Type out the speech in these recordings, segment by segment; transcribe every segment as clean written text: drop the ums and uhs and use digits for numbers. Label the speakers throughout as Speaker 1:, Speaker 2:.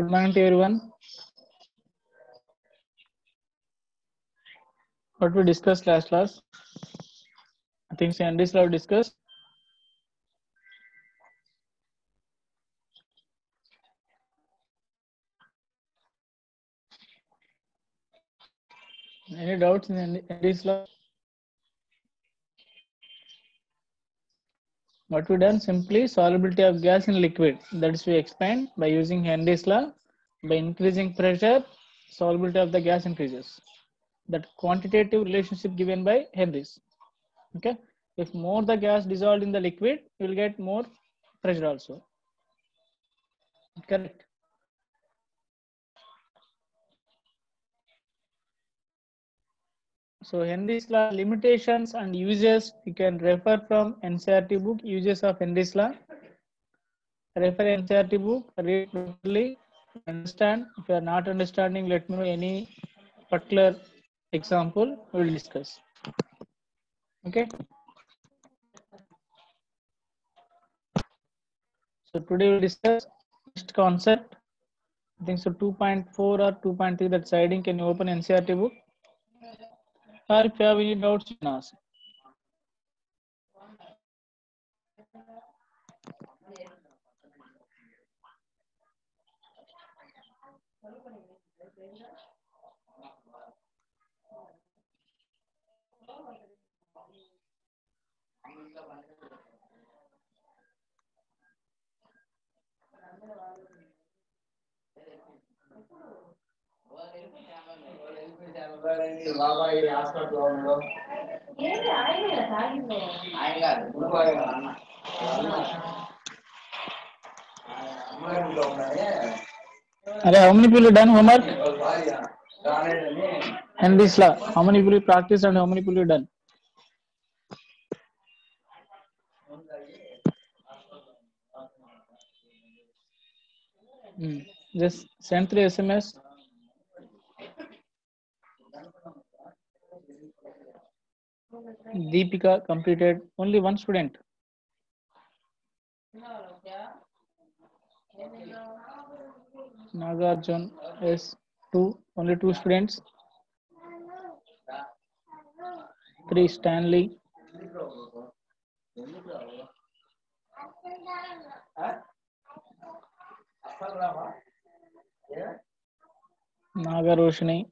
Speaker 1: Good morning to everyone. What we discussed last class? I think Henry's law discussed. Any doubts in Henry's law? What we done? Simply solubility of gas in liquid. That is we explained by using Henry's law. By increasing pressure, solubility of the gas increases. That quantitative relationship given by Henry's. Okay. If more the gas dissolved in the liquid, you will get more pressure also. Correct. So Henry's law limitations and uses, you can refer from NCERT book, uses of Henry's law. Refer NCERT book, read properly, understand. If you are not understanding, let me know any particular example, we will discuss. Okay. So today we'll discuss next concept. I think so 2.4 or 2.3, that siding. Can you open NCERT book? Or if you have any doubts, you can ask. How many people done homework? And this law, how many people practice and how many people done? Just send through SMS. Deepika completed, only one student. Nagarjun is only two students. 3 Stanley. Nagaroshini.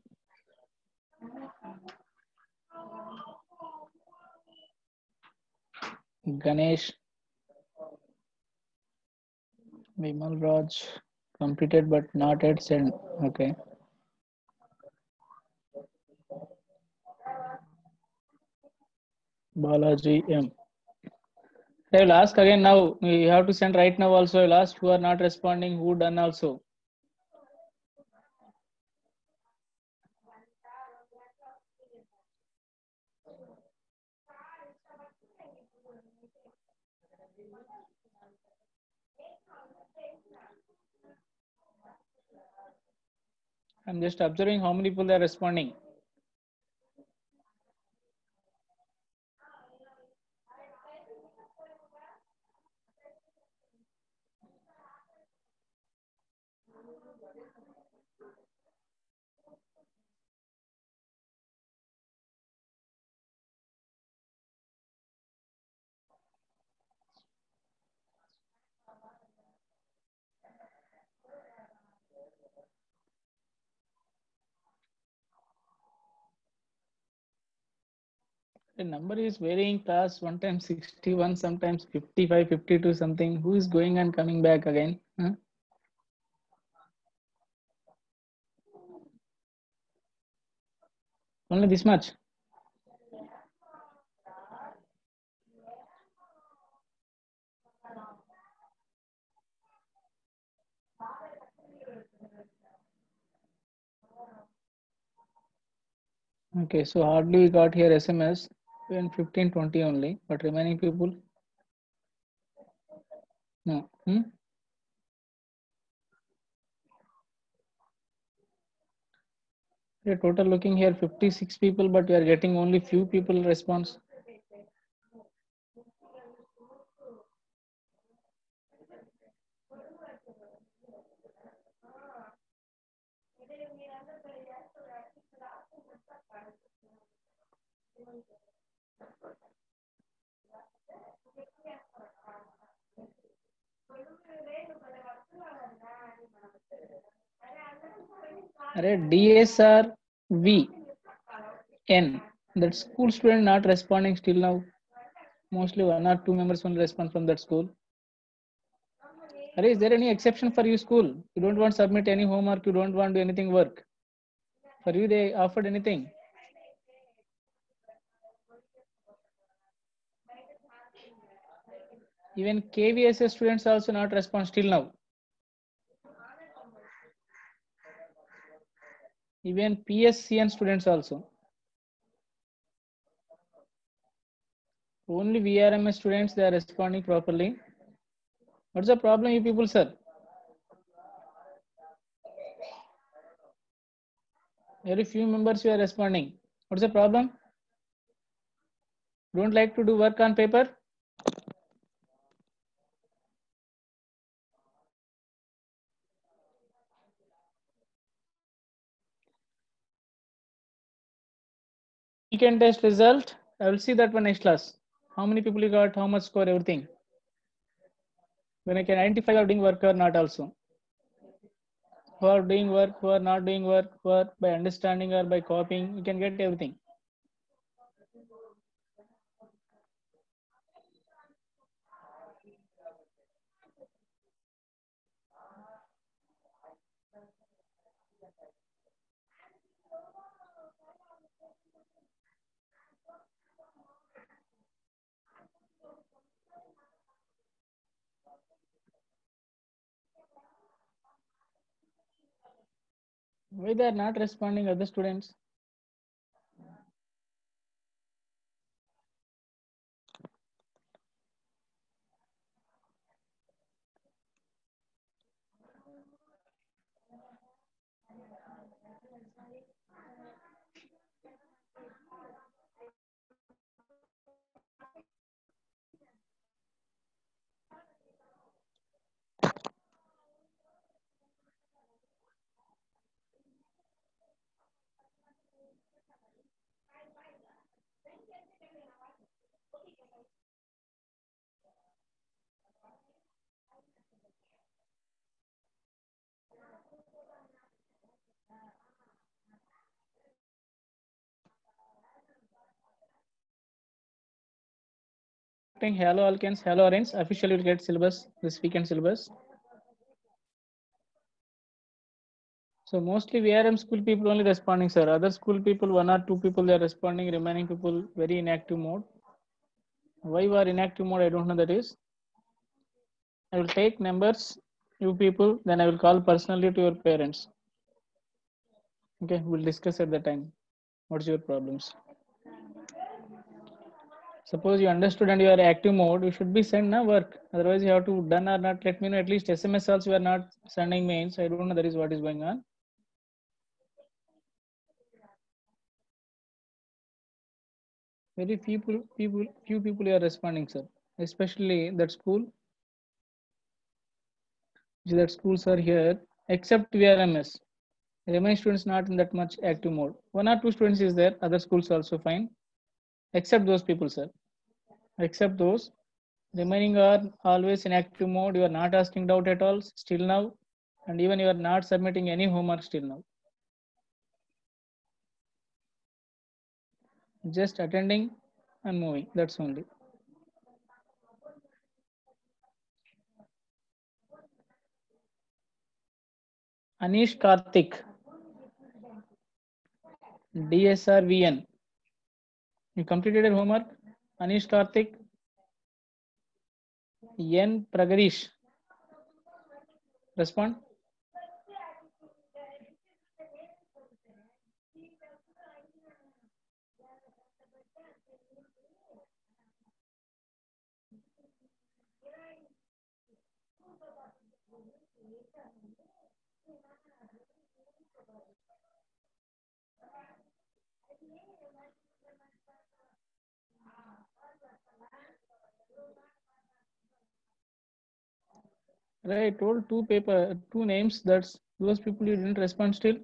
Speaker 1: Ganesh. Vimal Raj completed but not at send. Okay. Balaji M. I will ask again now. You have to send right now also. I will ask who are not responding, who done also. I'm just observing how many people are responding. The number is varying class, one time 61, sometimes 55, 52 something. Who is going and coming back again? Huh? Only this much. Okay, so hardly we got here SMS when 15, 20 only, but remaining people? No. You're total looking here 56 people, but you are getting only few people response. DSR V N. That school student not responding still now. Mostly 1 or 2 members only respond from that school. Is there any exception for you school? You don't want to submit any homework, you don't want to do anything work. For you, they offered anything? Even KVSS students also not respond still now. Even PSCN students also. Only VRMS students, they are responding properly. What's the problem, you people, sir? Very few members you are responding. What's the problem? Don't like to do work on paper? Weekend test result, I will see that one next class. How many people you got, how much score, everything. When I can identify you are doing work or not also. Who are doing work, who are not doing work, who are by understanding or by copying, you can get everything. Why they are not responding, other students? Halo alkanes, halo arenes, officially will get syllabus, this weekend syllabus. So mostly VRM school people only responding, sir. Other school people, 1 or 2 people, they are responding, remaining people very inactive mode. Why you are inactive mode, I don't know that is. I will take numbers, you people, then I will call personally to your parents. Okay, we'll discuss at the time. What's your problems? Suppose you understood and you are active mode, you should be sent now work. Otherwise, you have to done or not. Let me know at least SMS also you are not sending mails. I don't know that is what is going on. Very few people are responding, sir. Especially that school. That schools are here, except VRMS. Remaining students not in that much active mode. 1 or 2 students is there. Other schools also fine. Except those people, sir. Except those. Remaining are always in active mode. You are not asking doubt at all still now. And even you are not submitting any homework still now. Just attending and moving. That's only. Anish Karthik. DSRVN. You completed your homework? Anish Karthik. N Pragadish. Respond. Right, I told two names. That's those people you didn't respond still.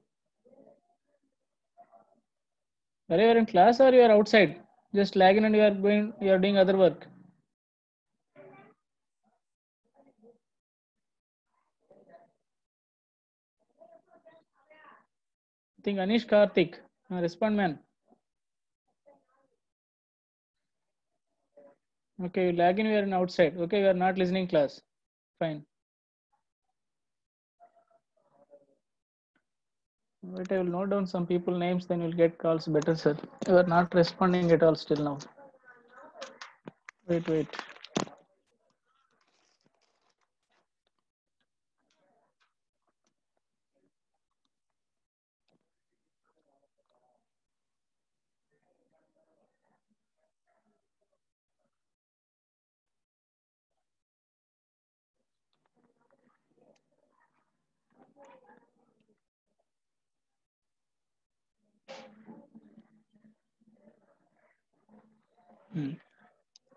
Speaker 1: Are you in class or you are outside? Just log in and you are doing other work. I think Anish Karthik, respond man. Okay, you log in, you are in outside. Okay, you are not listening class. Fine. Wait, I will note down some people names, then you'll get calls better, sir. You are not responding at all still now. Wait.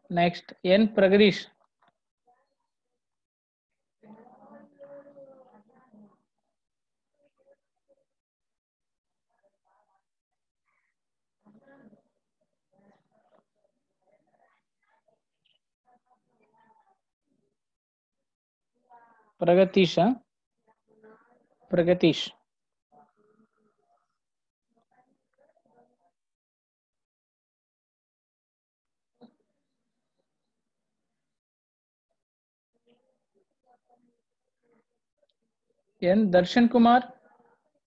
Speaker 1: Next, N. Pragadish. Pragatish, huh? Pragatish. N. Darshan Kumar.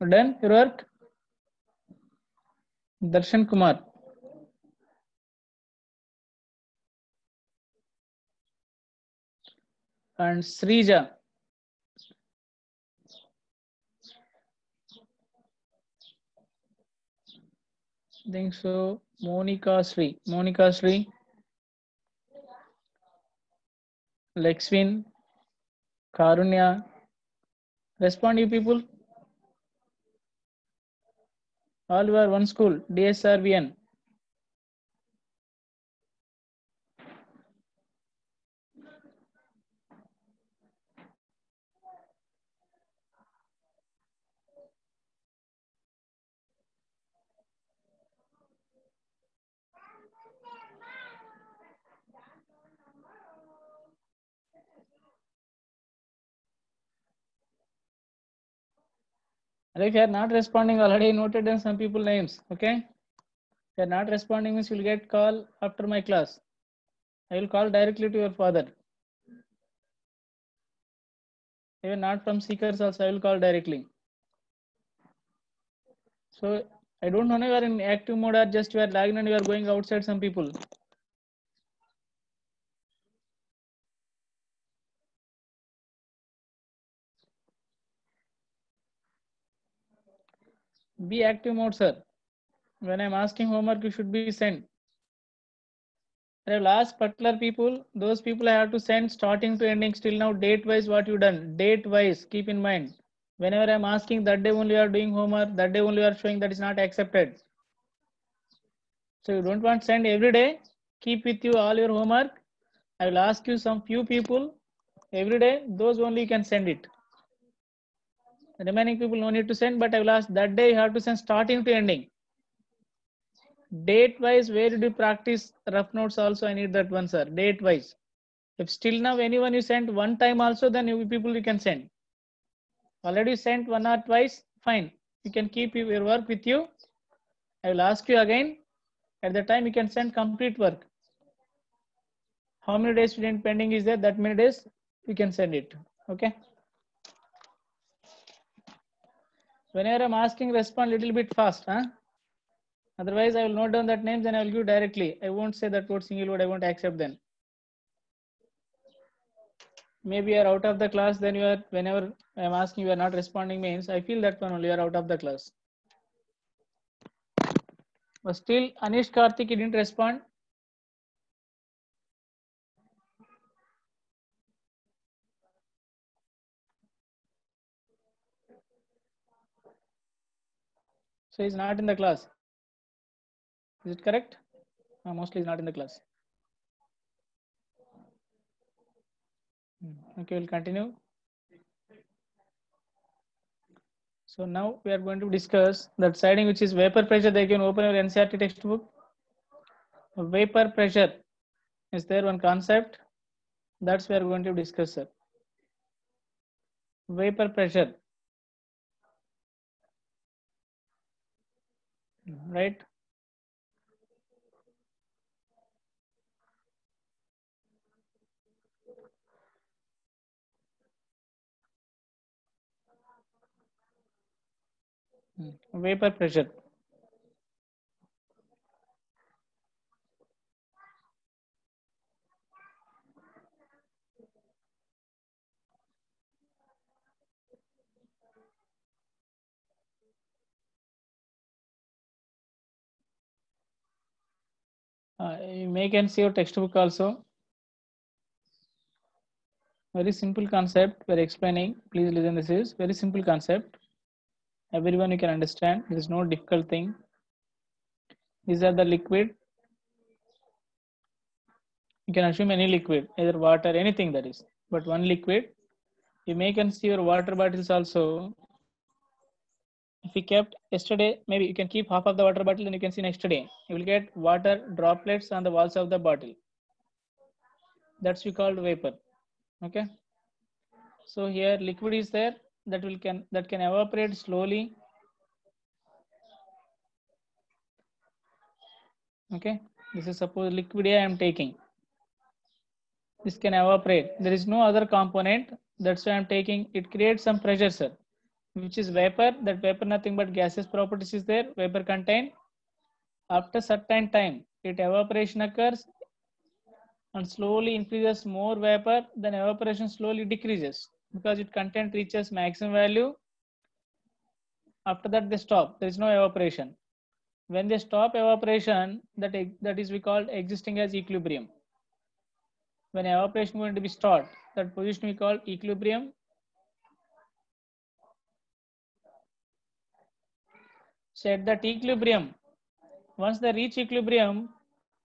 Speaker 1: Done your work? Darshan Kumar. And Srija. I think so. Monica Sri. Lexwin. Karunya. Respond, you people. All you are one school. DSRVN. If you are not responding, already noted down some people names. Okay. If you are not responding means you will get call after my class. I will call directly to your father. Even not from seekers also, I will call directly. So I don't know you are in active mode or just you are lagging and you are going outside some people. Be active mode, sir. When I'm asking homework, you should be sent. Last particular people, those people I have to send starting to ending still now date wise what you done. Date wise, keep in mind. Whenever I'm asking that day only you are doing homework, that day only you are showing, that is not accepted. So you don't want to send every day. Keep with you all your homework. I will ask you some few people every day. Those only you can send it. The remaining people no need to send, but I will ask that day you have to send starting to ending. Date wise, where did you practice rough notes also? I need that one, sir. Date wise. If still now anyone you sent one time also, then you people you can send. Already sent one or twice, fine. You can keep your work with you. I will ask you again. At the time you can send complete work. How many days student pending is there? That many days you can send it. Okay. Whenever I'm asking, respond little bit fast, huh? Otherwise, I will note down that names and I will give directly. I won't say that word single word. I won't accept then. Maybe you are out of the class. Then you are. Whenever I am asking, you are not responding means I feel that one only you are out of the class. But still, Anish Karthik didn't respond. So he's not in the class. Is it correct? No, mostly he's not in the class. Okay, we'll continue. So now we are going to discuss that siding which is vapor pressure. They can open your NCERT textbook. Vapor pressure is there one concept that's we are going to discuss, sir. Vapor pressure, right? Vapor pressure. You may can see your textbook also. Very simple concept we're explaining. Please listen. This is very simple concept. Everyone you can understand. There is no difficult thing. These are the liquid. You can assume any liquid, either water, anything that is, but one liquid. You may can see your water bottles also. If you kept yesterday, maybe you can keep half of the water bottle and you can see next day. You will get water droplets on the walls of the bottle. That's we called vapor. Okay. So here liquid is there that can evaporate slowly. Okay. This is suppose liquid A I am taking. This can evaporate. There is no other component. That's why I'm taking. It creates some pressure, sir, which is vapor. That vapor nothing but gaseous properties is there. Vapor contain. After certain time, it evaporation occurs and slowly increases more vapor. Then evaporation slowly decreases because its content reaches maximum value. After that, they stop. There is no evaporation. When they stop evaporation, that is we call existing as equilibrium. When evaporation is going to be stopped, that position we call equilibrium. So at that equilibrium, once they reach equilibrium,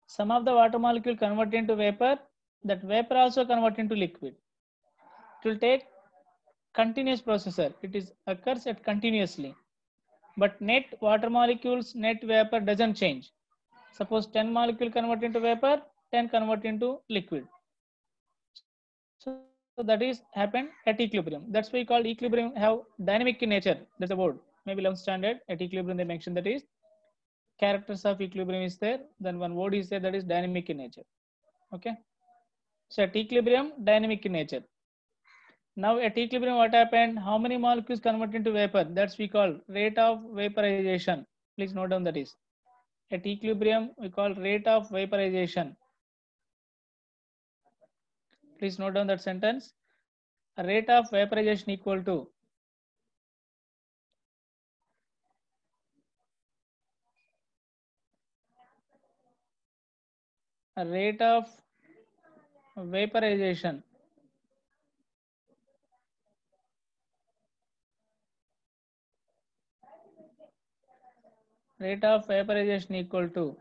Speaker 1: some of the water molecule convert into vapor. That vapor also convert into liquid. It will take continuous processor. It is occurs at continuously. But net water molecules, net vapor doesn't change. Suppose 10 molecule convert into vapor, 10 convert into liquid. So that is happened at equilibrium. That's why we call equilibrium have dynamic in nature. That's the word. Maybe 11th standard at equilibrium they mentioned that is characters of equilibrium is there. Then one word is there that is dynamic in nature. Okay. So at equilibrium, dynamic in nature. Now at equilibrium, what happened? How many molecules convert into vapor? That's we call rate of vaporization. Please note down that is. At equilibrium, we call rate of vaporization. Please note down that sentence. A rate of vaporization equal to a rate of vaporization equal to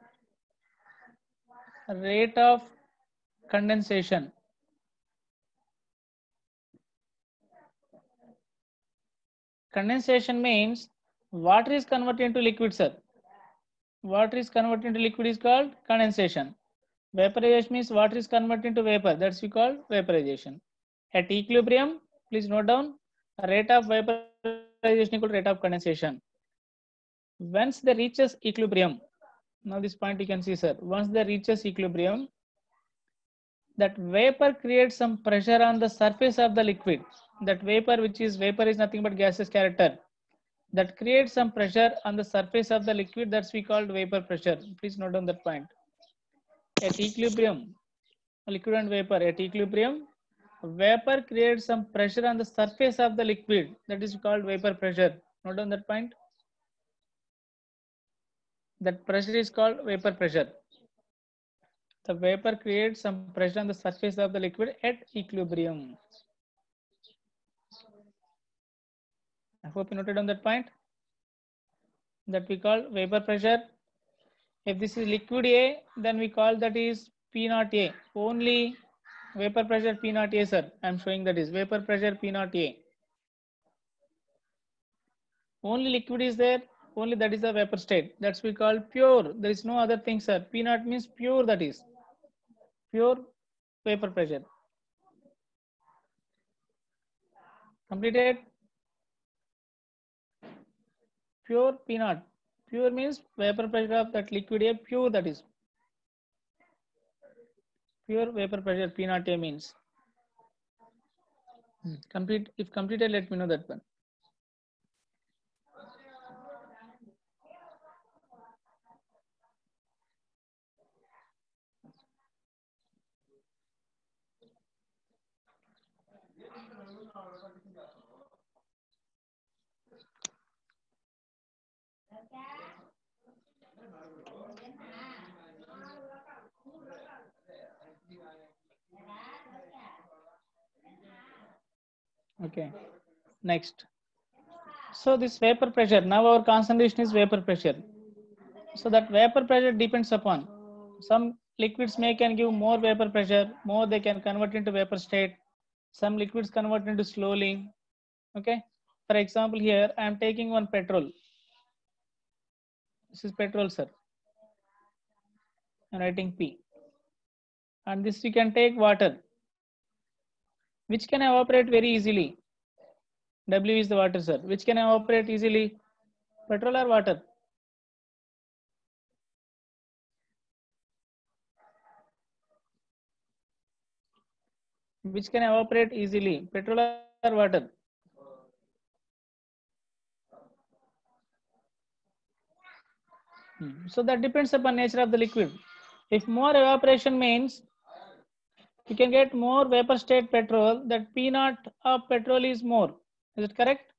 Speaker 1: rate of condensation. Condensation means water is converted into liquid, sir. Water is converted into liquid is called condensation. Vaporization means water is converted into vapor. That's we call vaporization. At equilibrium, please note down rate of vaporization equal to rate of condensation. Once they reaches equilibrium, now this point you can see, sir. Once they reaches equilibrium, that vapor creates some pressure on the surface of the liquid. That vapor, which is vapor, is nothing but gaseous character. That creates some pressure on the surface of the liquid. That's we called vapor pressure. Please note down that point. At equilibrium, liquid and vapor at equilibrium, vapor creates some pressure on the surface of the liquid. That is called vapor pressure. Note down that point. That pressure is called vapor pressure. The vapor creates some pressure on the surface of the liquid at equilibrium. I hope you noted on that point. That we call vapor pressure. If this is liquid A, then we call that is P naught A. Only vapor pressure P naught A, sir. I am showing that is vapor pressure P naught A. Only liquid is there. only that is the vapor state. That's we call pure. There is no other thing, sir. P naught means pure, that is pure vapor pressure. Completed. Pure P naught. Pure means vapor pressure of that liquid A, pure, that is pure vapor pressure. P naught A means. Complete. If completed, let me know that one. Okay. Next. So this vapor pressure. Now our concentration is vapor pressure. So that vapor pressure depends upon some liquids may can give more vapor pressure, more they can convert into vapor state. Some liquids convert into slowly. Okay. For example, here I am taking one petrol. This is petrol, sir. I am writing P. And this you can take water, which can evaporate very easily. W is the water, sir. Which can evaporate easily? Petrol or water? Which can evaporate easily? Petrol or water? So that depends upon nature of the liquid. If more evaporation means you can get more vapor state petrol, that P naught of petrol is more. Is it correct?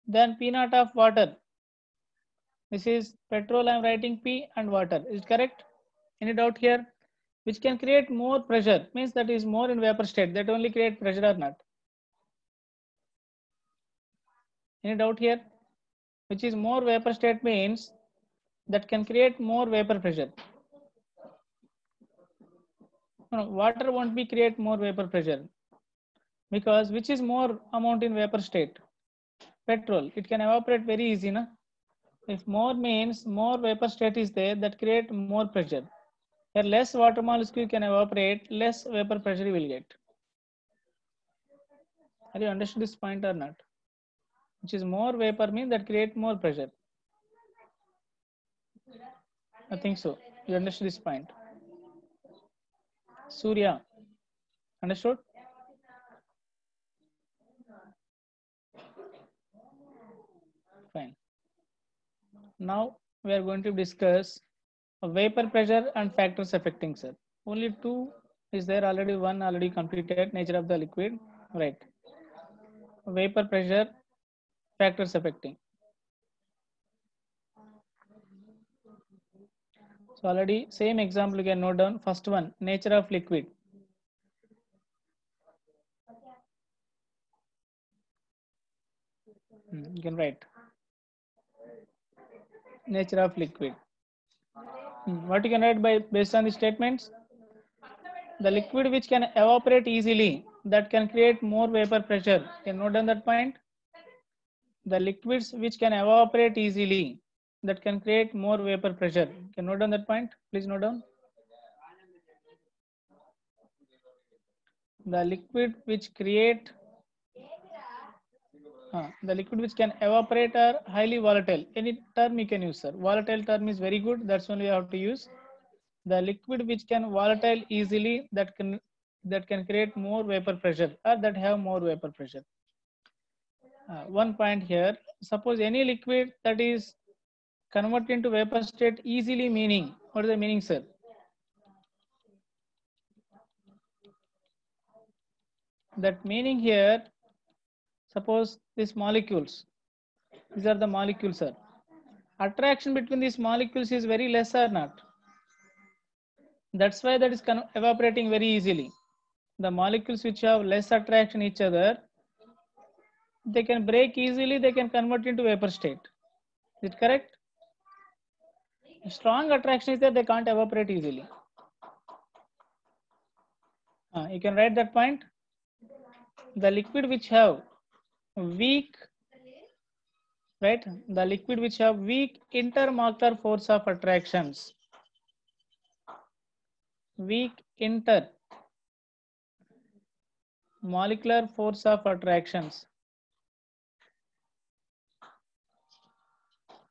Speaker 1: Than P naught of water. This is petrol, I am writing P and water. Is it correct? Any doubt here? Which can create more pressure, means that is more in vapor state, that only create pressure or not? Any doubt here? Which is more vapor state means that can create more vapor pressure. No, water won't be create more vapor pressure, because which is more amount in vapor state? Petrol. It can evaporate very easy, na? If more means more vapor state is there, that create more pressure. Here less water molecule can evaporate, less vapor pressure you will get. Have you understood this point or not? Which is more vapor means that create more pressure. I think so. You understood this point. Surya, understood? Fine. Now we are going to discuss vapor pressure and factors affecting, sir. Only two is there already. One already completed. Nature of the liquid, right? Vapor pressure, factors affecting. So already same example you can note down. First one, nature of liquid. You can write nature of liquid. What you can write by based on the statements? The liquid which can evaporate easily, that can create more vapor pressure. Can note down that point? The liquids which can evaporate easily, that can create more vapor pressure. Can note down that point? Please note down. The liquid which create the liquid which can evaporate are highly volatile. Any term you can use, sir. Volatile term is very good. That's only you have to use. The liquid which can volatile easily, that can create more vapor pressure, or that have more vapor pressure. One point here. Suppose any liquid that is converted into vapor state easily, meaning what is the meaning, sir? That meaning here, suppose these molecules, these are the molecules, sir. Attraction between these molecules is very less or not? That's why that is evaporating very easily. The molecules which have less attraction each other, they can break easily, they can convert into vapor state. Is it correct? Strong attraction is that they can't evaporate easily. You can write that point. The liquid which have weak right? The liquid which have weak intermolecular force of attractions. Weak intermolecular force of attractions.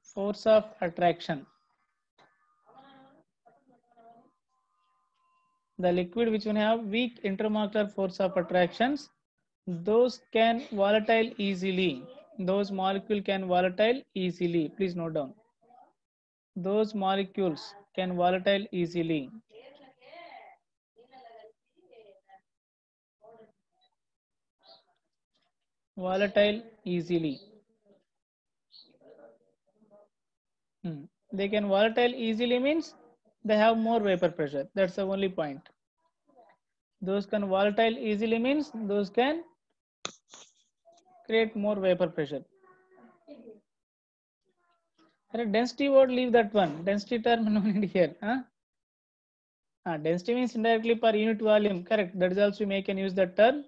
Speaker 1: Force of attraction. The liquid which will have weak intermolecular force of attractions, those can volatile easily. Those molecule can volatile easily. Please note down. Those molecules can volatile easily. Volatile easily. They can volatile easily means they have more vapor pressure. That's the only point. Those can volatile easily means those can create more vapor pressure. Density word, leave that one. Density term no need here. Huh? Density means indirectly per unit volume. Correct. That is also we can use that term.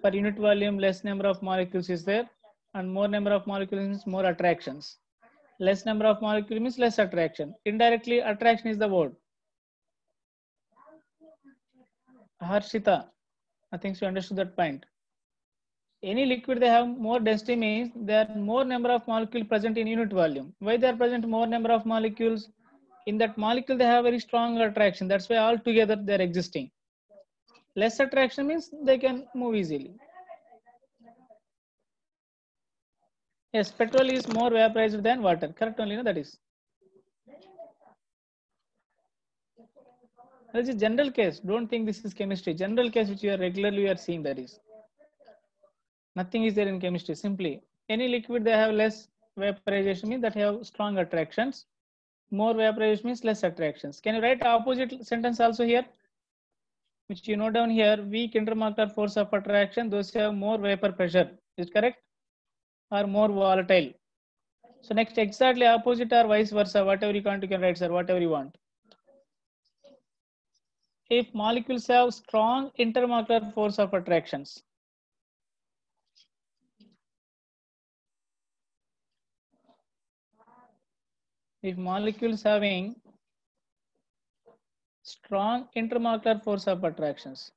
Speaker 1: Per unit volume, less number of molecules is there, and more number of molecules means more attractions. Less number of molecules means less attraction. Indirectly, attraction is the word. Harshita, I think you understood that point. Any liquid they have more density means there are more number of molecules present in unit volume. Why they are present more number of molecules? In that molecule they have very strong attraction. That's why all together they are existing. Less attraction means they can move easily. Yes, petrol is more vaporized than water. Correct only, no? That is. That is a general case. Don't think this is chemistry. General case which you are regularly seeing, that is. Nothing is there in chemistry. Simply any liquid they have less vaporization means that have strong attractions. More vaporization means less attractions. Can you write opposite sentence also here? Which you note down here, weak intermolecular force of attraction, those have more vapor pressure. Is it correct? Or more volatile. So next exactly opposite or vice versa, whatever you want, you can write, sir, whatever you want. If molecules have strong intermolecular force of attractions, if molecules having strong intermolecular force of attractions,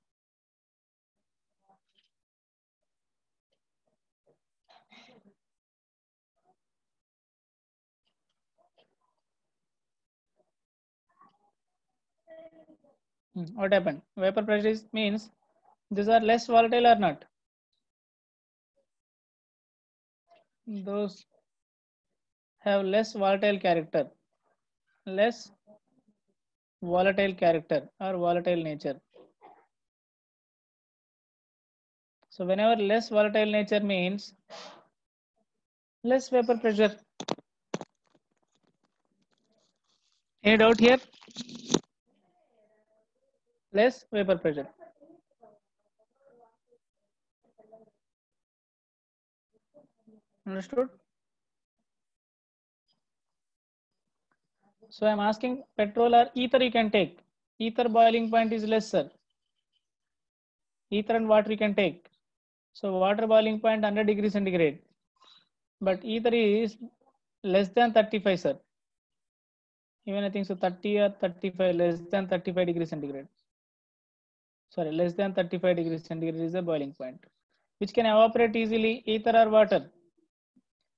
Speaker 1: what happened? Vapor pressure means these are less volatile or not? Those have less volatile character, less volatile character or volatile nature. So whenever less volatile nature means less vapor pressure. Any doubt here? Less vapor pressure. Understood? So I'm asking petrol or ether you can take. Ether boiling point is lesser. Ether and water you can take. So water boiling point 100 degrees centigrade. But ether is less than 35, sir. Even I think so 30 or 35, less than 35 degrees centigrade. Sorry, less than 35 degrees centigrade is the boiling point, which can evaporate easily, ether or water.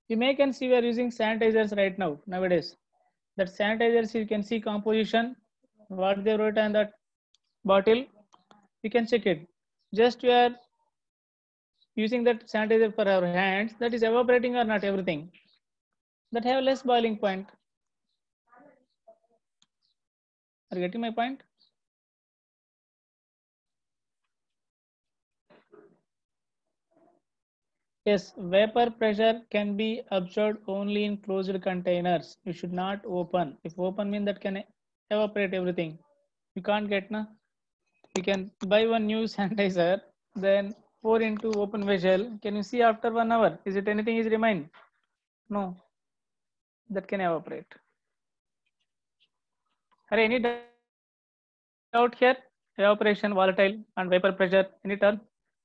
Speaker 1: You may can see we are using sanitizers right now, nowadays. That sanitizers you can see composition, what they wrote on that bottle, you can check it. Just we are using that sanitizer for our hands, that is evaporating or not everything. That have less boiling point. Are you getting my point? Yes, vapor pressure can be observed only in closed containers. You should not open. If open means that can evaporate everything. You can't get na. You can buy one new sanitizer, then pour into open vessel. Can you see after 1 hour? Is it anything is remain? No, that can evaporate. Are any doubt here? Evaporation, volatile, and vapor pressure. Any term?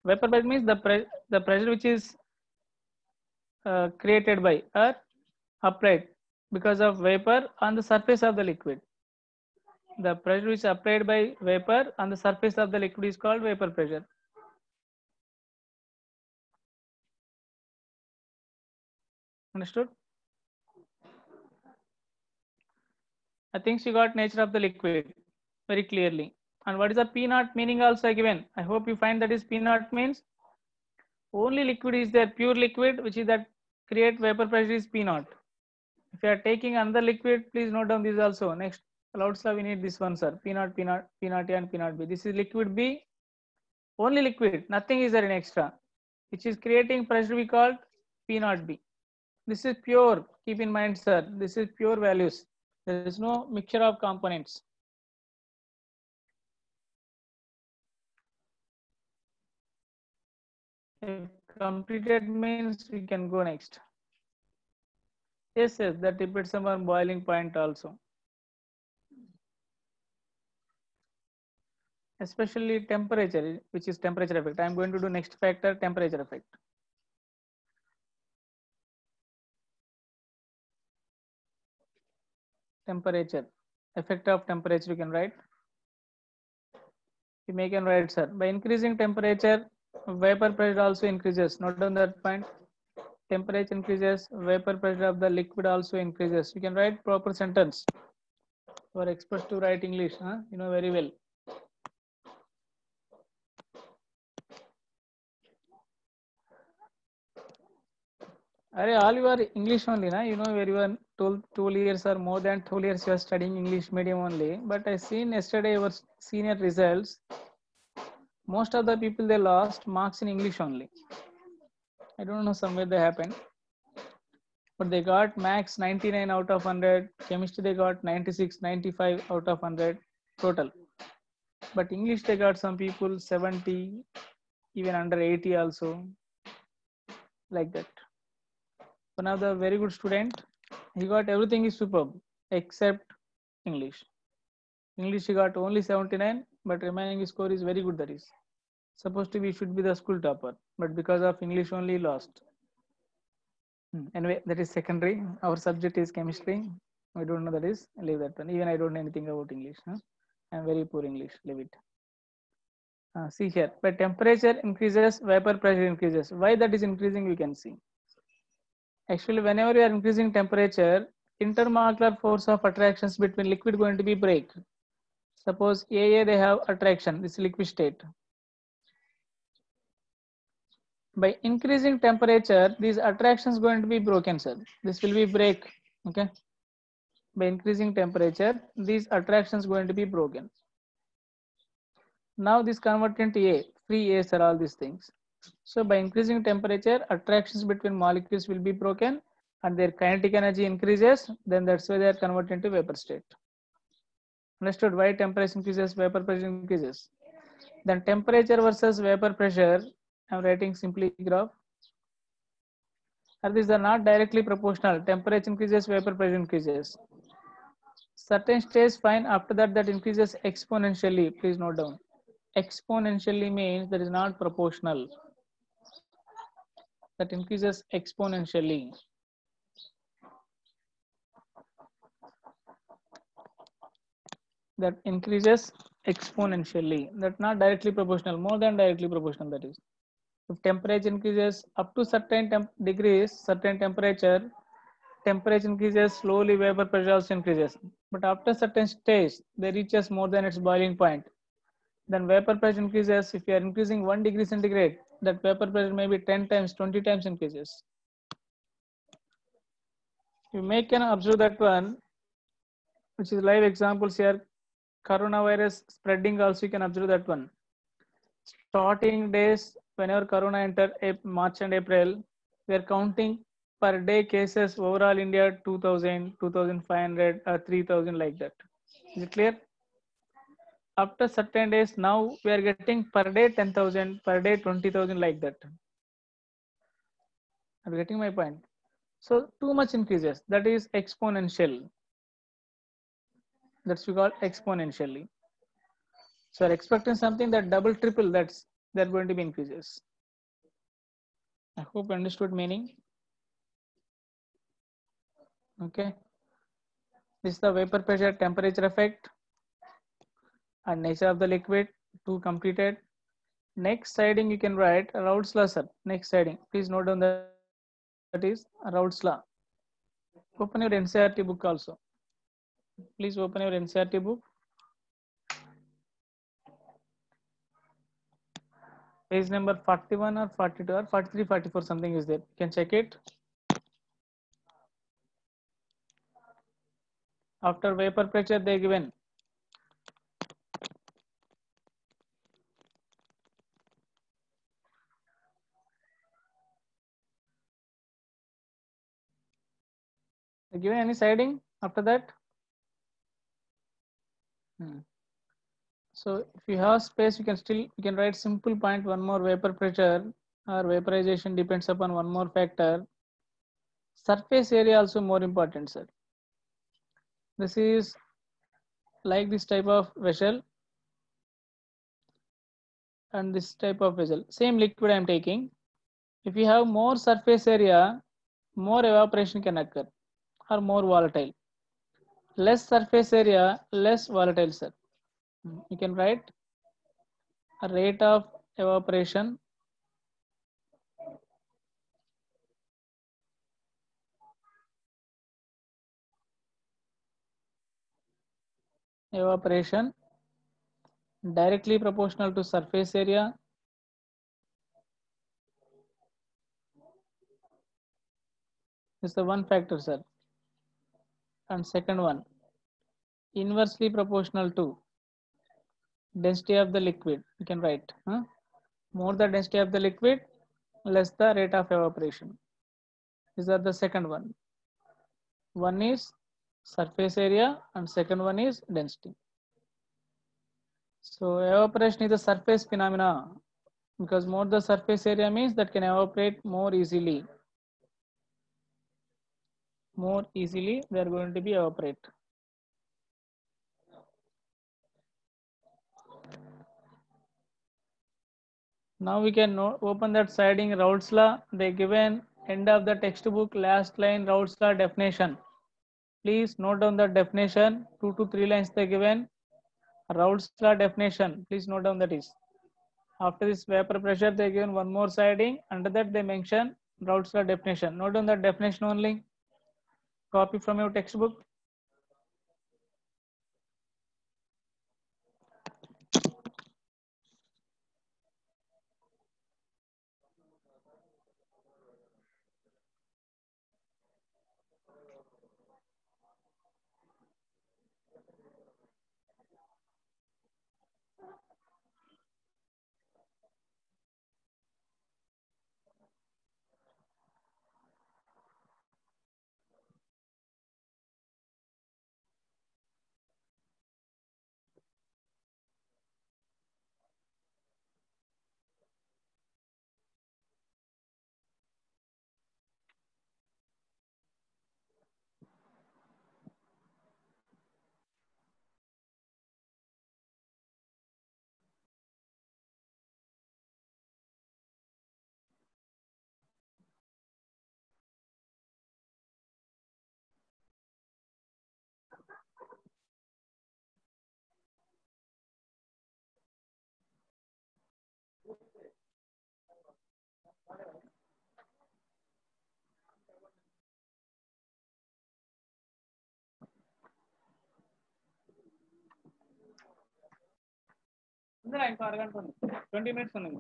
Speaker 1: Vapor pressure means the pressure which is created by or applied because of vapor on the surface of the liquid. The pressure which is applied by vapor on the surface of the liquid is called vapor pressure. Understood? I think you got nature of the liquid very clearly. And what is the P naught meaning also given? I hope you find that is P naught means only liquid is there, pure liquid, which is that create vapor pressure is P naught. If you are taking another liquid, please note down this also. Next, Laut's law, we need this one, sir. P naught, P naught, P naught A and P naught B. This is liquid B, only liquid, nothing is there in extra, which is creating pressure we called P naught B. This is pure, keep in mind, sir. This is pure values. There is no mixture of components. If completed means we can go next. Yes, yes, that depends on boiling point also. Especially temperature, which is temperature effect. I am going to do next factor, temperature effect. Temperature, effect of temperature you can write. You may can write, sir. By increasing temperature, vapor pressure also increases. Note down that point. Temperature increases, vapor pressure of the liquid also increases. You can write proper sentence. You are expert to write English, huh? You know very well. All you are English only, na? You know very well. 12 years or more than 12 years you are studying English medium only. But I seen yesterday your senior results. Most of the people they lost marks in English only. I don't know somewhere they happened. But they got max 99 out of 100. Chemistry they got 96, 95 out of 100 total. But English they got some people 70, even under 80 also, like that. One of the very good student, he got everything is superb except English. English he got only 79, but remaining score is very good. That is supposed to be should be the school topper, but because of English only lost. Anyway, that is secondary. Our subject is chemistry. I don't know that is. Leave that one. Even I don't know anything about English. Huh? I'm very poor English. Leave it. See here, by temperature increases, vapor pressure increases. Why that is increasing, we can see. Actually, whenever you are increasing temperature, intermolecular force of attractions between liquid going to be break. Suppose AA they have attraction, this liquid state. By increasing temperature, these attractions going to be broken, sir. This will be break. Okay. By increasing temperature, these attractions going to be broken. Now this convert into A, free A's are all these things. So by increasing temperature, attractions between molecules will be broken and their kinetic energy increases. Then that's why they are converted into vapor state. Understood? Why temperature increases, vapor pressure increases. Then temperature versus vapor pressure, I'm writing simply graph. And these are not directly proportional. Temperature increases, vapor pressure increases. Certain stage fine, after that that increases exponentially. Please note down. Exponentially means that is not proportional. That increases exponentially. That increases exponentially. That's not directly proportional, more than directly proportional. That is, if temperature increases up to certain degrees, certain temperature increases slowly, vapor pressure also increases. But after certain stage, they reaches more than its boiling point. Then vapor pressure increases. If you are increasing 1 degree centigrade, that vapor pressure may be 10 times, 20 times increases. You may can observe that one, which is live examples here. Coronavirus spreading also you can observe that one. Starting days, whenever Corona entered March and April, we are counting per day cases overall India 2000, 2500 or 3000 like that. Is it clear? After certain days, now we are getting per day 10,000, per day 20,000 like that. Are you getting my point? So too much increases. That is exponential. That's we call exponentially. So are expecting something that double, triple, that's they're going to be increases. I hope you understood meaning. Okay, this is the vapor pressure temperature effect and nature of the liquid. Two completed. Next siding you can write Raoult's law, sir. Next siding, please note down that is Raoult's law. Open your NCERT book also. Please open your NCERT book. Page number 41 or 42 or 43, 44 something is there. You can check it. After vapor pressure they given given any siding after that. So if you have space, you can write simple point, one more vapor pressure or vaporization depends upon one more factor. Surface area also more important, sir. This is like this type of vessel and this type of vessel. Same liquid I am taking. If you have more surface area, more evaporation can occur or more volatile. Less surface area, less volatile, sir. You can write a rate of evaporation directly proportional to surface area is the one factor, sir. And second one, inversely proportional to density of the liquid. You can write more the density of the liquid, less the rate of evaporation. These are the second one. One is surface area and second one is density. So evaporation is a surface phenomena because more the surface area means that can evaporate more easily. More easily they are going to be evaporate. Now we can open that siding Raoult's law. They given end of the textbook last line Raoult's law definition. Please note down the definition. 2 to 3 lines they given. Raoult's law definition. Please note down that is. After this vapor pressure they given one more siding. Under that they mention Raoult's law definition. Note down the definition only. Copy from your textbook. ఇంకో అరగంట 20 minutes ఉంది.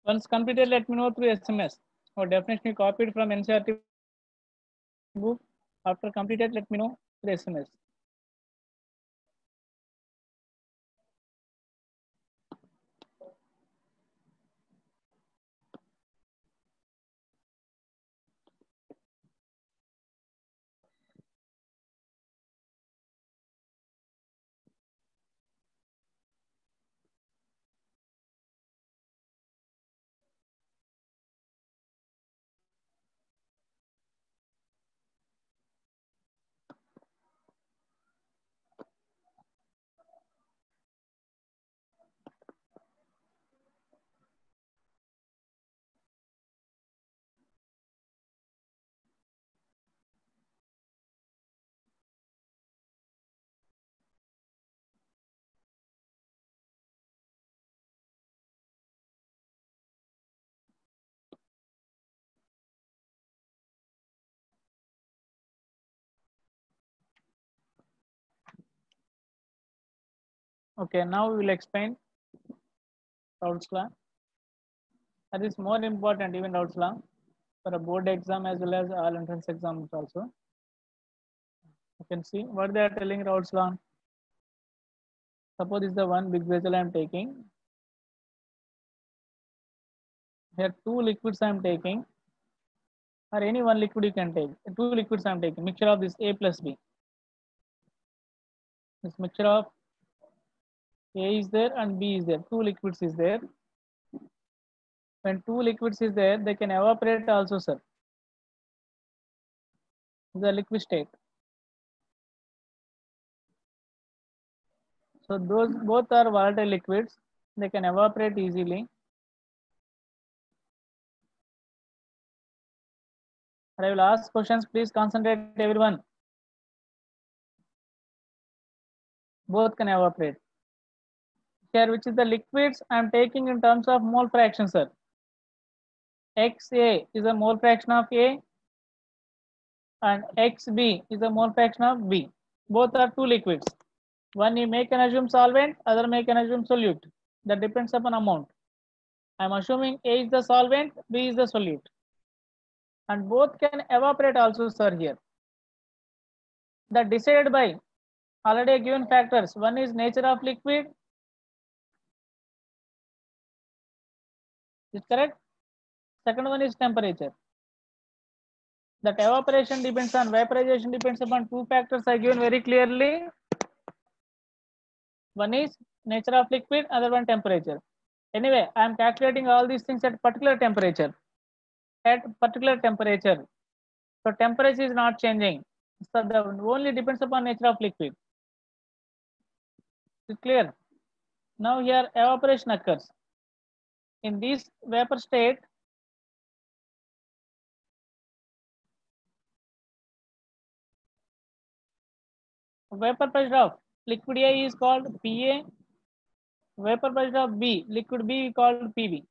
Speaker 1: Once completed, let me know through SMS or definition copied from NCERT book. After completed, let me know through SMS. Okay, now we will explain Raoult's law. That is more important, even Raoult's law, for a board exam as well as all entrance exams also. You can see what they are telling Raoult's law. Suppose this is the one big vessel I am taking. Here two liquids I am taking, or any one liquid you can take. Two liquids I am taking, mixture of this A plus B. This mixture of A is there and B is there. Two liquids is there. When two liquids is there, they can evaporate also, sir. The liquid state. So those both are volatile liquids. They can evaporate easily. I will ask questions. Please concentrate, everyone. Both can evaporate. Here, which is the liquids I am taking in terms of mole fraction, sir. XA is a mole fraction of A, and XB is a mole fraction of B. Both are two liquids. One you may can assume solvent, other may can assume solute. That depends upon amount. I am assuming A is the solvent, B is the solute. And both can evaporate also, sir, here. That decided by already given factors. One is nature of liquid. Is correct? Second one is temperature. That evaporation depends on vaporization, depends upon two factors I given very clearly. One is nature of liquid, other one temperature. Anyway, I am calculating all these things at particular temperature. At particular temperature. So temperature is not changing. So the only depends upon nature of liquid. Is clear? Now here evaporation occurs. In this vapor state, vapor pressure of liquid A is called PA. Vapor pressure of B, liquid B is called PB.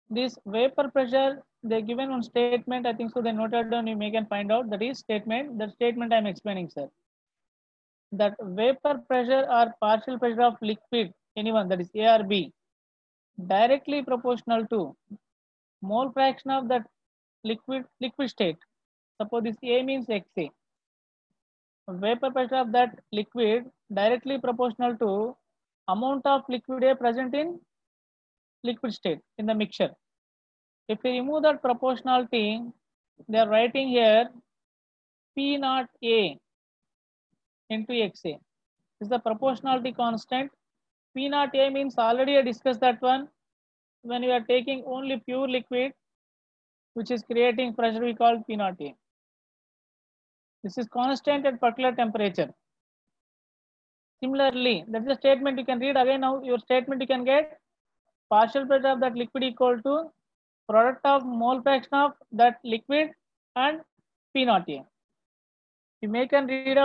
Speaker 1: This vapor pressure, they given one statement, I think so they noted down, you may can find out, that is statement, the statement I am explaining, sir. That vapor pressure or partial pressure of liquid, anyone, that is A or B, directly proportional to mole fraction of that liquid state. Suppose this A means XA. Vapor pressure of that liquid directly proportional to amount of liquid A present in liquid state in the mixture. If we remove that proportionality, they are writing here P naught A into XA. Is the proportionality constant. P naught A means already I discussed that one. When you are taking only pure liquid, which is creating pressure, we call P naught A. This is constant at particular temperature. Similarly, that's the statement you can read again. Now your statement you can get partial pressure of that liquid equal to product of mole fraction of that liquid and P naught A. You may can read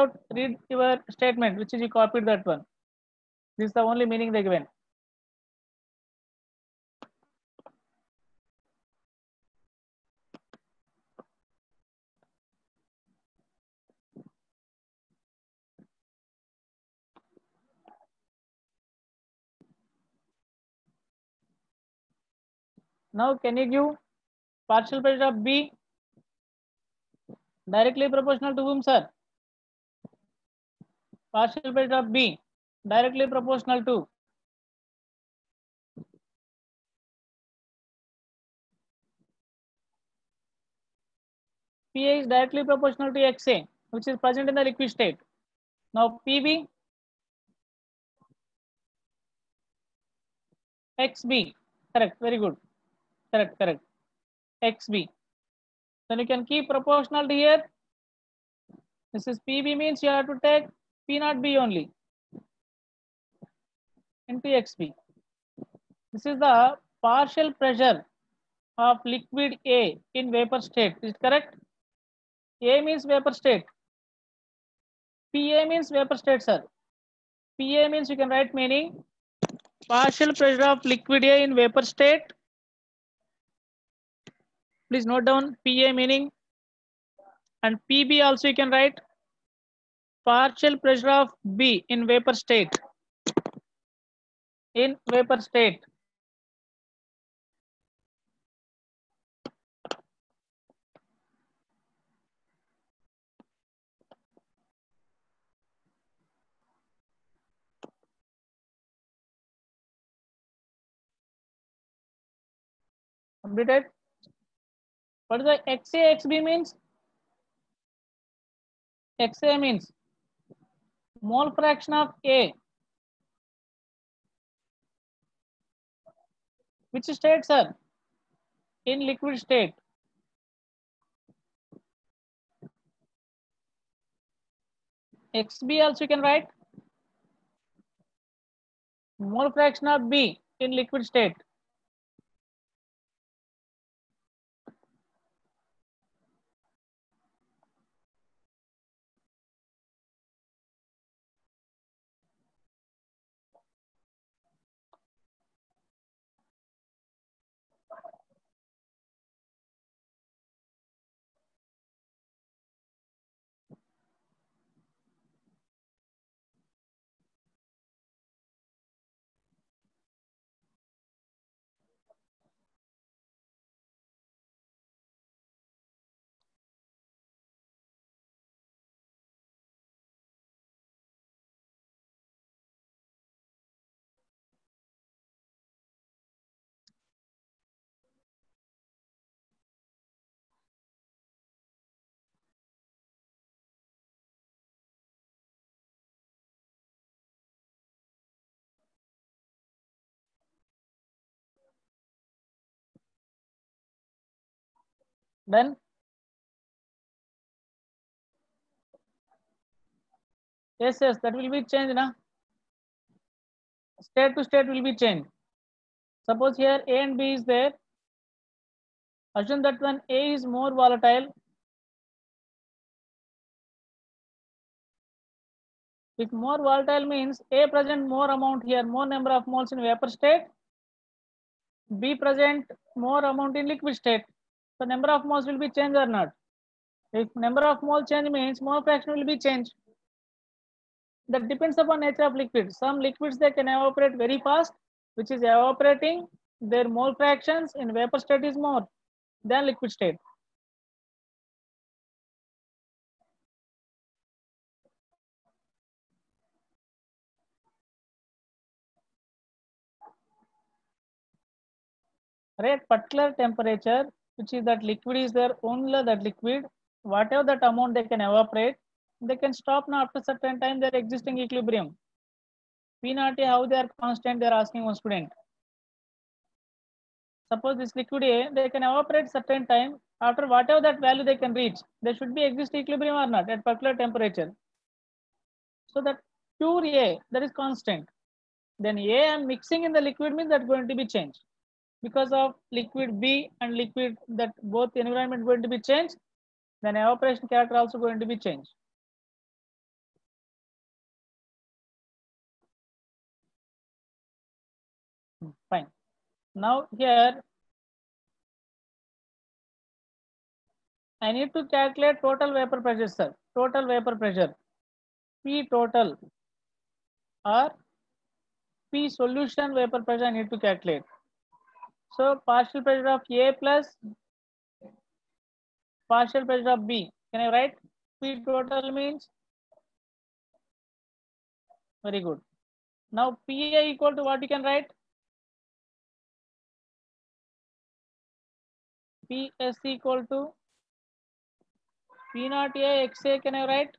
Speaker 1: your statement, which is you copied that one. This is the only meaning they given. Now can you give partial pressure of B directly proportional to whom, sir? Partial pressure of B directly proportional to PA is directly proportional to XA, which is present in the liquid state. Now PB, XB, correct, very good, correct, XB. Then you can keep proportionality here. This is PB means you have to take P naught B only into XB. This is the partial pressure of liquid A in vapor state. Is it correct? A means vapor state. PA means vapor state, sir. PA means you can write meaning partial pressure of liquid A in vapor state. Please note down PA meaning, and PB also you can write partial pressure of B in vapor state. In vapor state. Completed. What is the XA, XB means? XA means mole fraction of A. Which state, sir? In liquid state. XB also you can write. Mole fraction of B in liquid state. Then yes, that will be changed now. State to state will be changed. Suppose here A and B is there. Assume that when A is more volatile, if more volatile means A present more amount here, more number of moles in vapor state, B present more amount in liquid state. So number of moles will be changed or not? If number of mole change means mole fraction will be changed. That depends upon nature of liquid. Some liquids they can evaporate very fast, which is evaporating. Their mole fractions in vapor state is more than liquid state. At particular temperature, which is that liquid is there, only that liquid, whatever that amount they can evaporate, they can stop now after certain time their existing equilibrium. P naught A, how they are constant, they are asking one student. Suppose this liquid A, they can evaporate certain time, after whatever that value they can reach, there should be exist equilibrium or not at particular temperature. So that pure A, that is constant. Then A and mixing in the liquid means that going to be changed. Because of liquid B and liquid that both environment going to be changed, then evaporation character also going to be changed. Fine. Now here I need to calculate total vapor pressure, sir. Total vapor pressure. P total or P solution vapor pressure I need to calculate. So partial pressure of A plus partial pressure of B. Can I write? P total means? Very good. Now PA equal to what you can write? PS equal to P naught A XA. Can I write?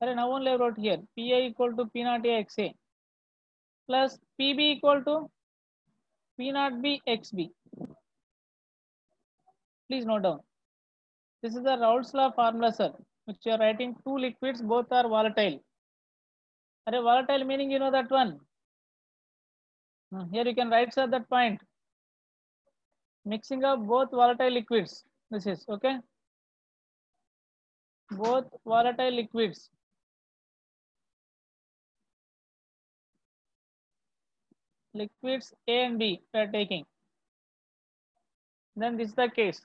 Speaker 1: Now only I wrote here. PA equal to P naught A XA plus PB equal to P naught B XB. Please note down. This is the Raoult's law formula, sir, which you are writing two liquids, both are volatile. Volatile meaning you know that one. Here you can write, sir, that point. Mixing of both volatile liquids. This is okay. Both volatile liquids. Liquids A and B we are taking. Then this is the case.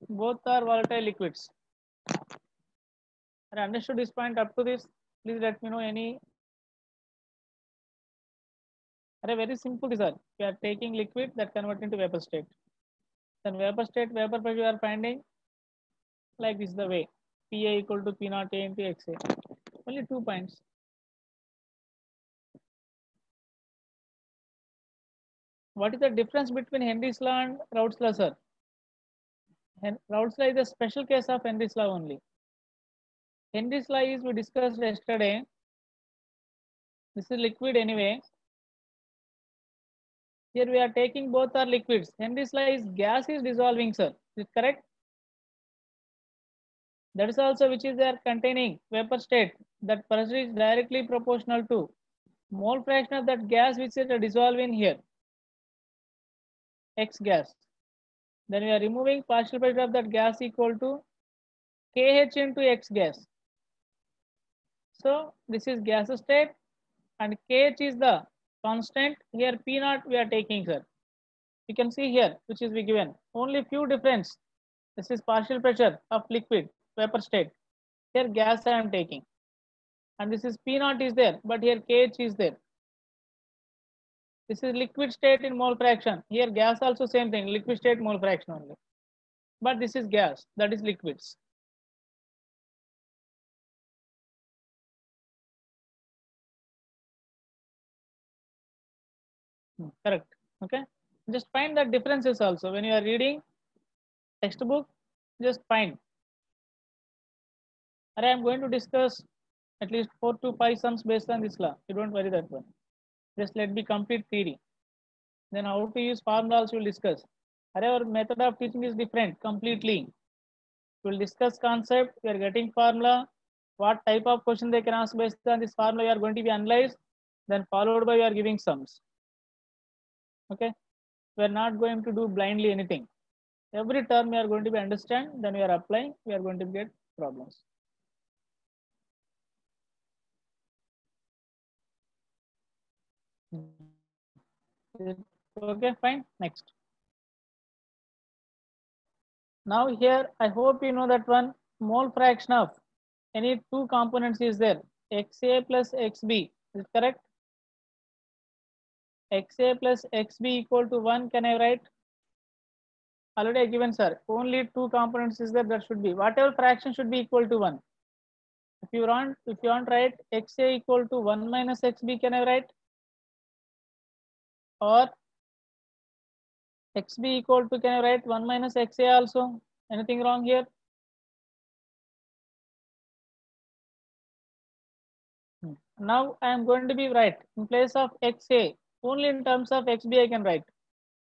Speaker 1: Both are volatile liquids. I understood this point up to this. Please let me know any. Very simple, sir. We are taking liquid that convert into vapor state. Then vapor state, vapor pressure we are finding like this is the way. PA equal to P naught A into XA. Only 2 points. What is the difference between Henry's law and Raoult's law, sir? Raoult's law is a special case of Henry's law only. Henry's law is we discussed yesterday. This is liquid anyway. Here we are taking both are liquids. Henry's law is gas is dissolving, sir. Is it correct? That is also which is there containing vapor state. That pressure is directly proportional to mole fraction of that gas which is dissolved in here. X gas. Then we are removing partial pressure of that gas equal to KH into X gas. So this is gas state and KH is the constant. Here P naught we are taking, sir. You can see here which is we given. Only few difference. This is partial pressure of liquid vapor state. Here gas I am taking. And this is P naught is there, but here KH is there. This is liquid state in mole fraction. Here gas also same thing, liquid state mole fraction only. But this is gas, that is liquids. Correct. Okay. Just find the differences also. When you are reading textbook, just find. I am going to discuss at least 4 to 5 sums based on this law. You don't worry that one. Just let me complete theory. Then how to use formula also we'll discuss. Our method of teaching is different completely. We'll discuss concept, we are getting formula, what type of question they can ask based on this formula you are going to be analyzed, then followed by you are giving sums. Okay, we are not going to do blindly anything. Every term we are going to be understand, then we are applying, we are going to get problems. Okay, fine. Next. Now here, I hope you know that one mole fraction of any two components is there. XA plus XB, is it correct? XA plus XB equal to 1, can I write? Already given, sir. Only two components is there, that should be. Whatever fraction should be equal to 1. If you want write XA equal to 1 minus XB, can I write? Or XB equal to, can I write 1 minus XA also? Anything wrong here? Now I am going to be write in place of XA, only in terms of XB I can write.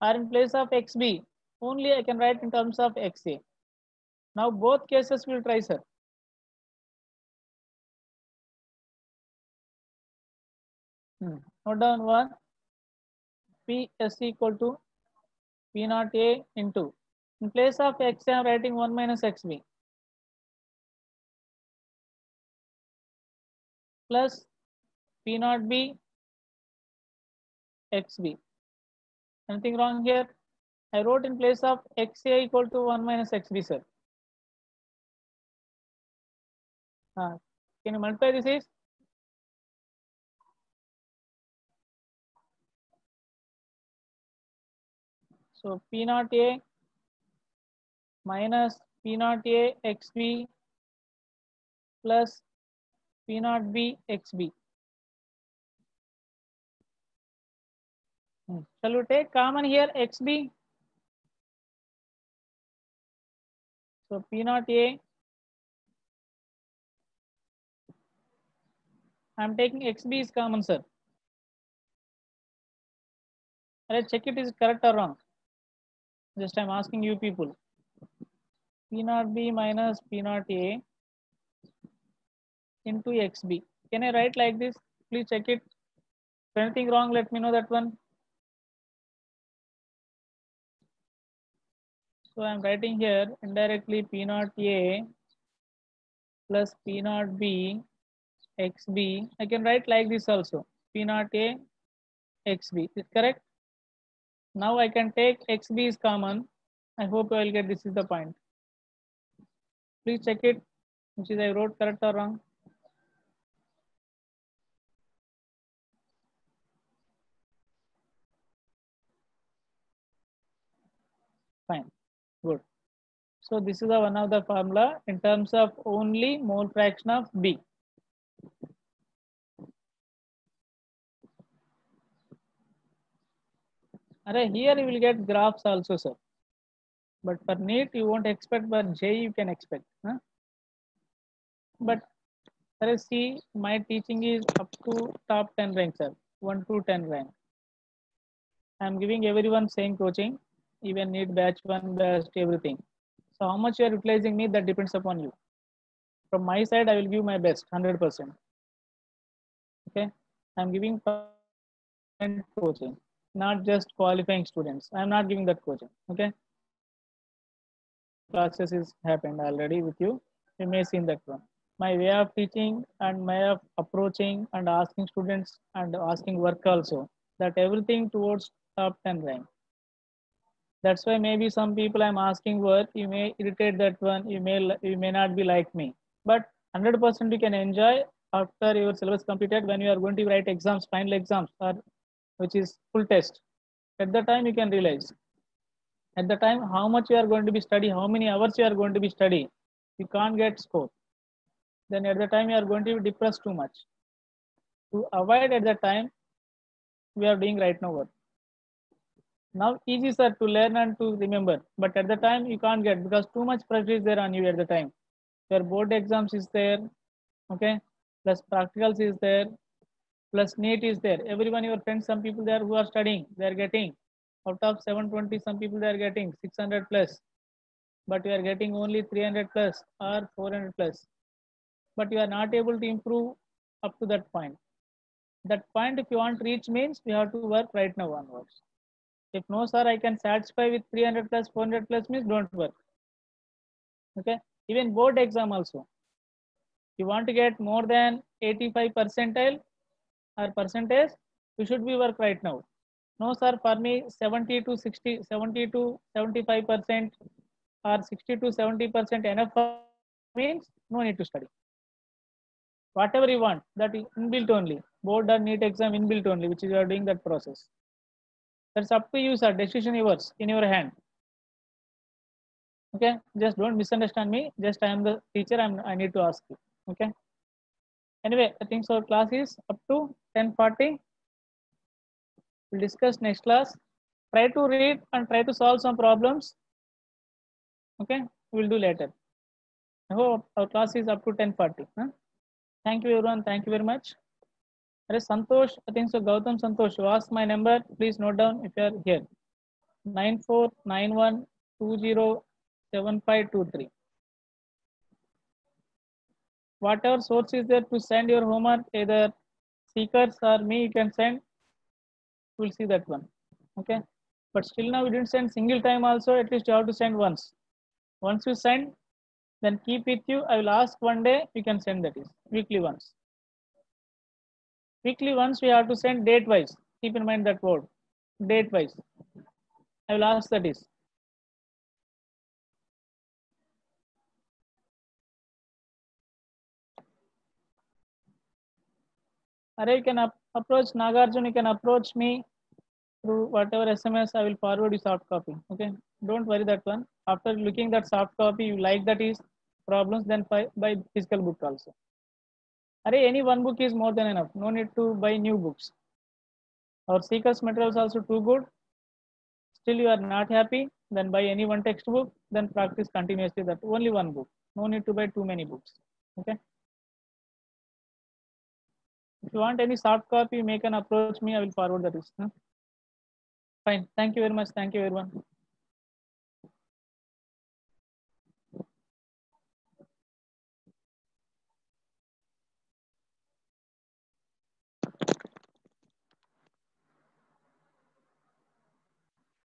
Speaker 1: Or in place of XB, only I can write in terms of XA. Now both cases will try, sir. Note down one. PS equal to P naught A into, in place of X I am writing 1 minus XB plus P naught B XB. Anything wrong here? I wrote in place of XA equal to 1 minus XB, sir. Can you multiply this is? So P naught A minus P naught A XB plus P naught B XB. Shall we take common here XB? So P naught A, I am taking XB is common, sir. Let's check it is correct or wrong. Just I am asking you people. P naught B minus P naught A into XB. Can I write like this? Please check it. If anything wrong, let me know that one. So I am writing here indirectly P naught A plus P naught B XB. I can write like this also. P naught A XB. Is correct? Now I can take XB is common. I hope I will get this is the point. Please check it, which is I wrote correct or wrong. Fine. Good. So this is the one of the formula in terms of only mole fraction of B. Array, here you will get graphs also, sir. But for NEET you won't expect, but J you can expect. Huh? But see, my teaching is up to top 10 rank, sir. 1 to 10 rank. I'm giving everyone same coaching, even NEET batch 1, batch everything. So how much you are utilizing me, that depends upon you. From my side, I will give my best, 100%. Okay, I'm giving coaching, not just qualifying students. I'm not giving that coaching. Okay, classes is happened already with you. You may see that one. My way of teaching and my way of approaching and asking students and asking work also. That everything towards top 10 rank. That's why maybe some people I'm asking work, you may irritate that one, you may not be like me, but 100% you can enjoy after your syllabus completed when you are going to write exams, final exams, or which is full test. At the time you can realize. At the time how much you are going to be study, how many hours you are going to be study, you can't get score. Then at the time you are going to be depressed too much. To avoid at the time, we are doing right now work. Now easy, sir, to learn and to remember, but at the time you can't get because too much pressure is there on you at the time. Your board exams is there, okay, plus practicals is there, plus NEET is there. Everyone, your friends, some people there who are studying, they are getting out of 720, some people they are getting 600 plus, but you are getting only 300 plus or 400 plus, but you are not able to improve up to that point. That point, if you want to reach means you have to work right now onwards. If no, sir, I can satisfy with 300 plus, 400 plus means don't work. Okay. Even board exam also. You want to get more than 85 percentile or percentage, you should be work right now. No, sir, for me 70 to 60, 70 to 75% or 60 to 70% enough means no need to study. Whatever you want, that is inbuilt only. Board or NEET exam inbuilt only, which is you are doing that process. That's up to you, sir. Decision yours in your hand. Okay, just don't misunderstand me. Just I am the teacher. I need to ask you. Okay. Anyway, I think so. Class is up to 10:40. We'll discuss next class. Try to read and try to solve some problems. Okay, we'll do later. I hope our class is up to 10:40. Huh? Thank you, everyone. Thank you very much. There is Santosh. I think so. Gautam Santosh. You ask my number. Please note down if you are here. 9491207523. Whatever source is there to send your homework, either Seekers or me, you can send. We'll see that one. Okay. But still now we didn't send single time also. At least you have to send once. Once you send, then keep with you. I will ask one day. You can send, that is weekly once. Weekly once we have to send date wise. Keep in mind that word, date wise. I will ask, that is. Array, you can approach Nagarjun. You can approach me through whatever SMS. I will forward you soft copy. Okay. Don't worry that one. After looking that soft copy, you like that is problems, then buy physical book also. Array, any one book is more than enough. No need to buy new books. Our Seekers materials also too good. Still you are not happy, then buy any one textbook, then practice continuously that only one book. No need to buy too many books. Okay. If you want any soft copy, you can approach me. I will forward that. Fine. Thank you very much. Thank you, everyone.